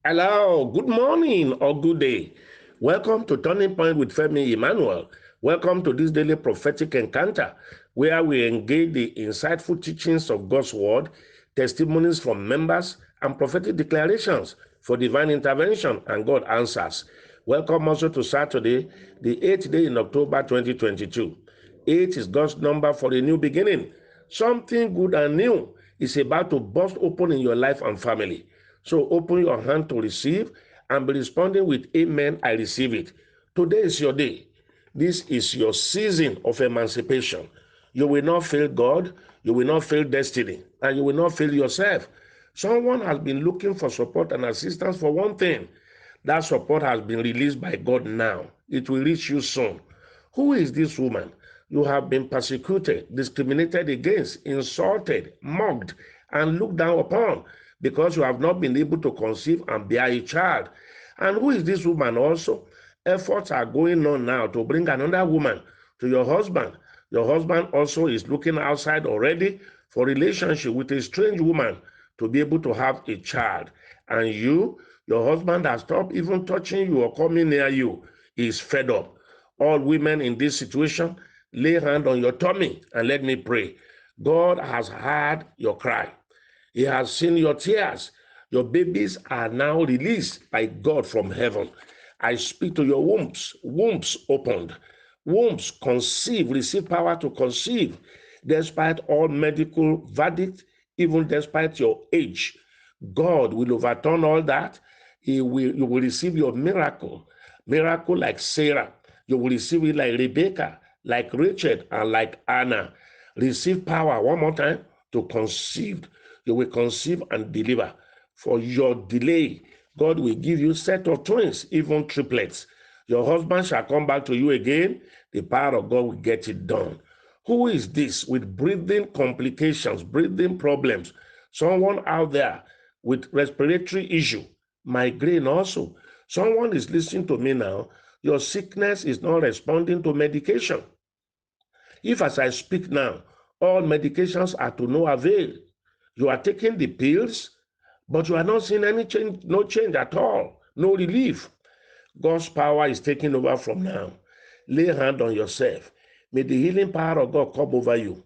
Hello, good morning or good day. Welcome to Turning Point with Femi Emmanuel. Welcome to this daily prophetic encounter where we engage the insightful teachings of God's word, testimonies from members, and prophetic declarations for divine intervention and God answers. Welcome also to Saturday, the 8th day in October 2022. 8 is God's number for a new beginning. Something good and new is about to burst open in your life and family. So open your hand to receive and be responding with amen, I receive it. Today is your day. This is your season of emancipation. You will not fail God, you will not fail destiny, and you will not fail yourself. Someone has been looking for support and assistance for one thing. That support has been released by God now. It will reach you soon. Who is this woman? You have been persecuted, discriminated against, insulted, mocked, and looked down upon because you have not been able to conceive and bear a child. And who is this woman also? Efforts are going on now to bring another woman to your husband. Your husband also is looking outside already for relationship with a strange woman to be able to have a child. And you, your husband has stopped even touching you or coming near you. He is fed up. All women in this situation, lay hand on your tummy and let me pray. God has heard your cry. He has seen your tears. Your babies are now released by God from heaven. I speak to your wombs, wombs opened, wombs conceive, receive power to conceive, despite all medical verdict, even despite your age. God will overturn all that. You will receive your miracle, miracle like Sarah. You will receive it like Rebecca, like Rachel, and like Anna. Receive power one more time to conceive. You will conceive and deliver. For your delay, God will give you a set of twins, even triplets. Your husband shall come back to you again. The power of God will get it done. Who is this with breathing complications, breathing problems? Someone out there with respiratory issue, migraine also. Someone is listening to me now. Your sickness is not responding to medication. If as I speak now, all medications are to no avail, you are taking the pills, but you are not seeing any change, no change at all, no relief. God's power is taking over from now. Lay hand on yourself. May the healing power of God come over you.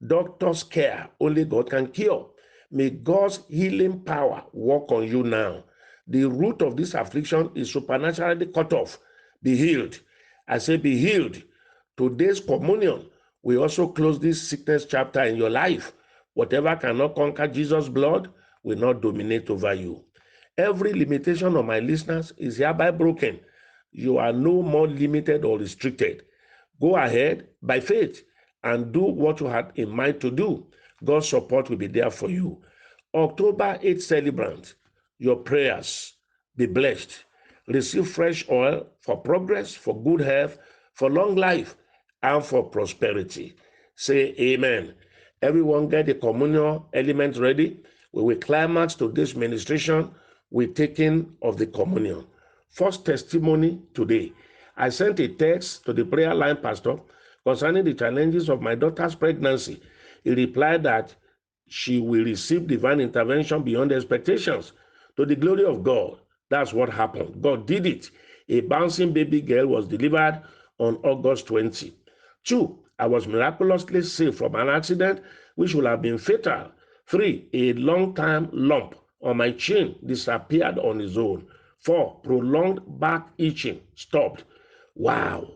Doctors care, only God can cure. May God's healing power work on you now. The root of this affliction is supernaturally cut off. Be healed. I say, be healed. Today's communion, we also close this sickness chapter in your life. Whatever cannot conquer Jesus' blood will not dominate over you. Every limitation of my listeners is hereby broken. You are no more limited or restricted. Go ahead by faith and do what you had in mind to do. God's support will be there for you. October 8th celebrant, your prayers be blessed. Receive fresh oil for progress, for good health, for long life, and for prosperity. Say amen. Everyone get the communion element ready. We will climax to this ministration with taking of the communion. First testimony today. I sent a text to the prayer line pastor concerning the challenges of my daughter's pregnancy. He replied that she will receive divine intervention beyond expectations. To the glory of God, that's what happened. God did it. A bouncing baby girl was delivered on August 20. 2, I was miraculously saved from an accident which would have been fatal. 3, a long-time lump on my chin disappeared on its own. 4, prolonged back itching stopped. Wow,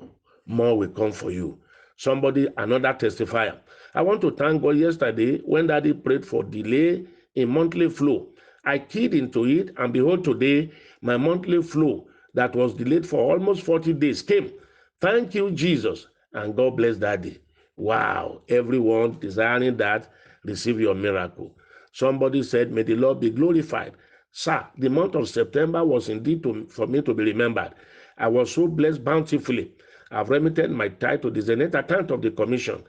more will come for you. Somebody, another testifier. I want to thank God yesterday when Daddy prayed for delay in monthly flow. I keyed into it, and behold, today my monthly flow that was delayed for almost 40 days came. Thank you, Jesus, and God bless Daddy. Wow, everyone desiring that, receive your miracle. Somebody said, may the Lord be glorified. Sir, the month of September was indeed for me to be remembered. I was so blessed bountifully. I've remitted my tithe to the Zenith account of the commission.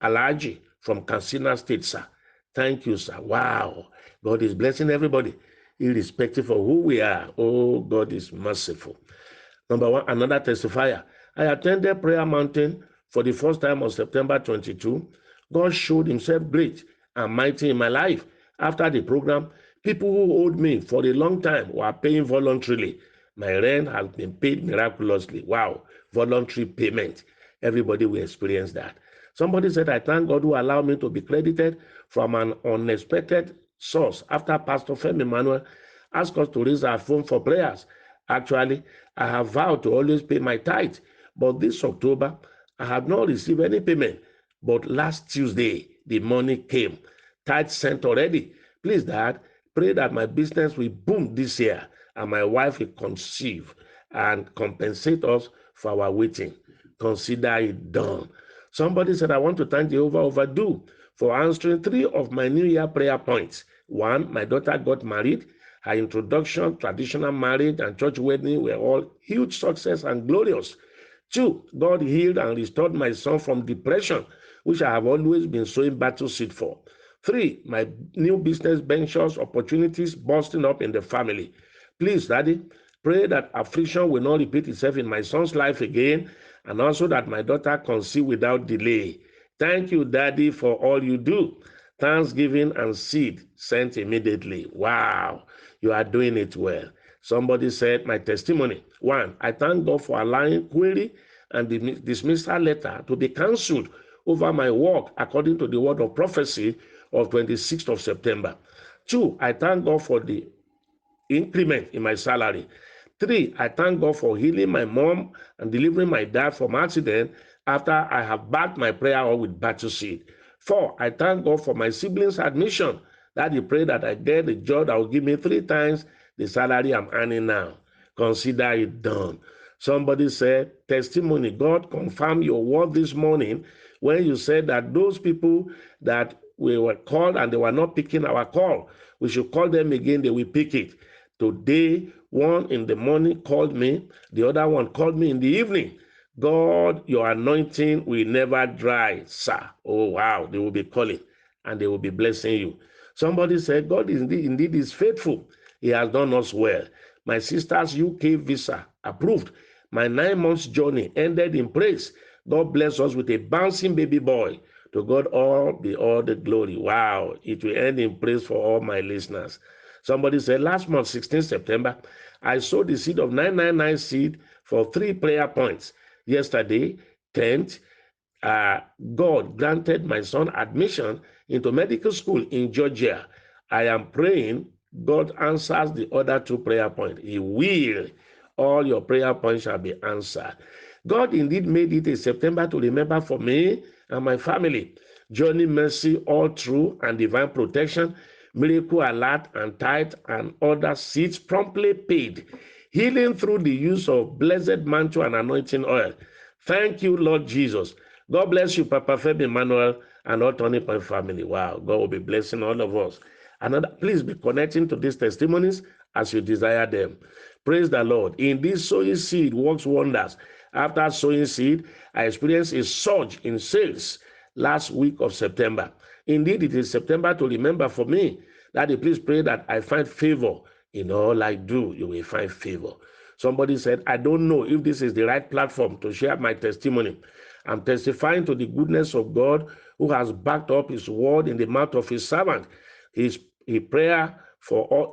Alaji from Kansina State, sir. Thank you, sir. Wow. God is blessing everybody, irrespective of who we are. Oh, God is merciful. Number one, another testifier. I attended Prayer Mountain for the first time on September 22. God showed himself great and mighty in my life. After the program, People who owed me for a long time were paying voluntarily. My rent has been paid miraculously. Wow, voluntary payment. Everybody will experience that. Somebody said, I thank God who allowed me to be credited from an unexpected source after Pastor Femi Emmanuel asked us to raise our phone for prayers. Actually, I have vowed to always pay my tithe, but this October, I have not received any payment. But last Tuesday, the money came. Tithe sent already. Please, Dad, pray that my business will boom this year and my wife will conceive and compensate us for our waiting. Consider it done. Somebody said, I want to thank Jehovah Overdue for answering 3 of my New Year prayer points. 1, my daughter got married. Her introduction, traditional marriage, and church wedding were all huge success and glorious. 2, God healed and restored my son from depression, which I have always been sowing battle seed for. 3, my new business ventures opportunities busting up in the family. Please, Daddy, pray that affliction will not repeat itself in my son's life again, and also that my daughter conceive without delay. Thank you, Daddy, for all you do. Thanksgiving and seed sent immediately. Wow, you are doing it well. Somebody said, my testimony. 1, I thank God for allowing query and the dismissal letter to be cancelled over my work according to the word of prophecy of 26th of September. 2, I thank God for the increment in my salary. 3, I thank God for healing my mom and delivering my dad from accident after I have backed my prayer with battle seed. 4, I thank God for my siblings' admission. Daddy, pray that I get a job that will give me 3 times the salary I'm earning now. Consider it done. Somebody said, testimony, God confirmed your word this morning when you said that those people that we were called and they were not picking our call, we should call them again, they will pick it. Today, one in the morning called me, the other one called me in the evening. God, your anointing will never dry, sir. Oh, wow, they will be calling and they will be blessing you. Somebody said, God indeed is faithful. He has done us well. My sister's UK visa approved. My 9 months journey ended in praise. God bless us with a bouncing baby boy. To God all the glory. Wow, it will end in praise for all my listeners. Somebody said, last month, 16 September, I sowed the seed of 999 seed for 3 prayer points. Yesterday, 10th, God granted my son admission into medical school in Georgia. I am praying God answers the other 2 prayer points. He will. All your prayer points shall be answered. God indeed made it a September to remember for me and my family. Journey mercy all through and divine protection, miracle alert and tithe and other seeds promptly paid. Healing through the use of blessed mantle and anointing oil. Thank you, Lord Jesus. God bless you, Papa Femi Emmanuel, and all Turning Point family. Wow, God will be blessing all of us. Please be connecting to these testimonies as you desire them. Praise the Lord. In this sowing seed works wonders. After sowing seed, I experienced a surge in sales last week of September. Indeed, it is September to remember for me. Daddy, please pray that I find favor in all I do. You will find favor. Somebody said, I don't know if this is the right platform to share my testimony. I'm testifying to the goodness of God who has backed up his word in the mouth of his servant. He prayed for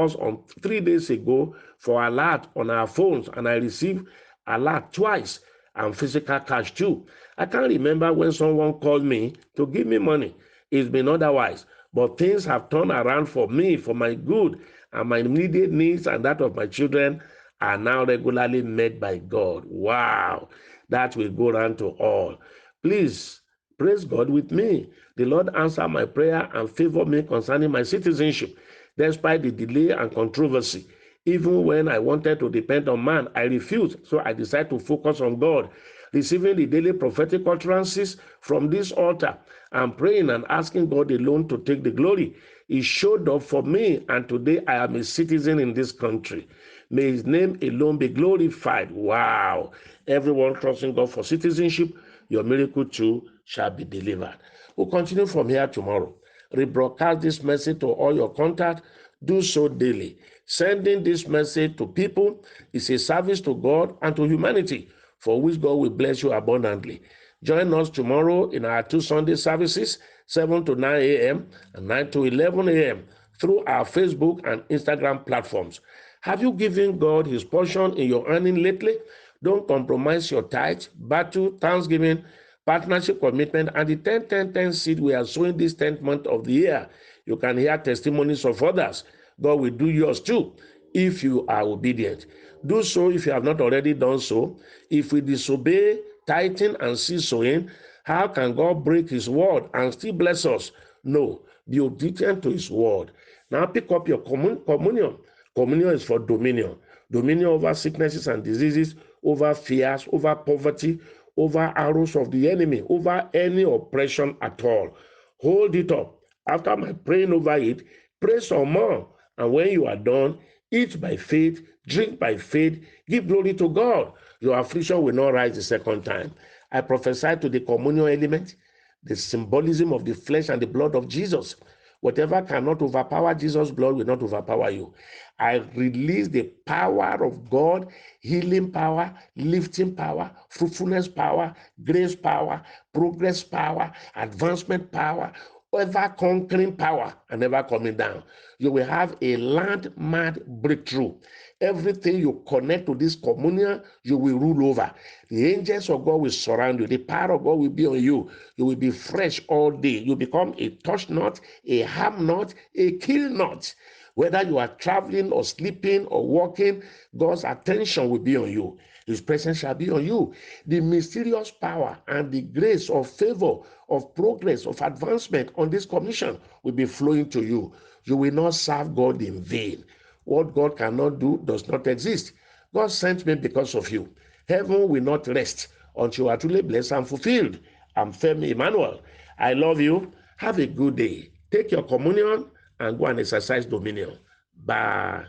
us on 3 days ago for alert on our phones, and I received alert twice and physical cash too. I can't remember when someone called me to give me money. It's been otherwise, but things have turned around for me, for my good, and my immediate needs and that of my children are now regularly met by God. Wow, that will go round to all. Please praise God with me. The Lord answered my prayer and favored me concerning my citizenship, despite the delay and controversy. Even when I wanted to depend on man, I refused, so I decided to focus on God. Receiving the daily prophetic utterances from this altar and praying and asking God alone to take the glory. He showed up for me, and today I am a citizen in this country. May his name alone be glorified. Wow. Everyone trusting God for citizenship, your miracle too shall be delivered. We'll continue from here tomorrow. Rebroadcast this message to all your contacts. Do so daily. Sending this message to people is a service to God and to humanity, for which God will bless you abundantly. Join us tomorrow in our 2 Sunday services, 7 to 9 a.m. and 9 to 11 a.m. through our Facebook and Instagram platforms. Have you given God his portion in your earning lately? Don't compromise your tithe, battle, thanksgiving, partnership commitment, and the 10-10-10 seed we are sowing this 10th month of the year. You can hear testimonies of others. God will do yours too if you are obedient. Do so if you have not already done so. If we disobey tithing and seed sowing, how can God break his word and still bless us? No, be obedient to his word. Now pick up your communion. Communion is for dominion. Dominion over sicknesses and diseases, over fears, over poverty, over arrows of the enemy, over any oppression at all. Hold it up. After my praying over it, pray some more. And when you are done, eat by faith, drink by faith, give glory to God. Your affliction will not rise the second time. I prophesy to the communion element, the symbolism of the flesh and the blood of Jesus. Whatever cannot overpower Jesus' blood will not overpower you. I release the power of God, healing power, lifting power, fruitfulness power, grace power, progress power, advancement power, ever conquering power and never coming down. You will have a landmark breakthrough. Everything you connect to this communion, you will rule over. The angels of God will surround you. The power of God will be on you. You will be fresh all day. You become a touch not, a harm not, a kill not. Whether you are traveling or sleeping or walking, God's attention will be on you. His presence shall be on you. The mysterious power and the grace of favor, of progress, of advancement on this commission will be flowing to you. You will not serve God in vain. What God cannot do does not exist. God sent me because of you. Heaven will not rest until you are truly blessed and fulfilled. I'm Femi Emmanuel. I love you. Have a good day. Take your communion and go and exercise dominion. Bye.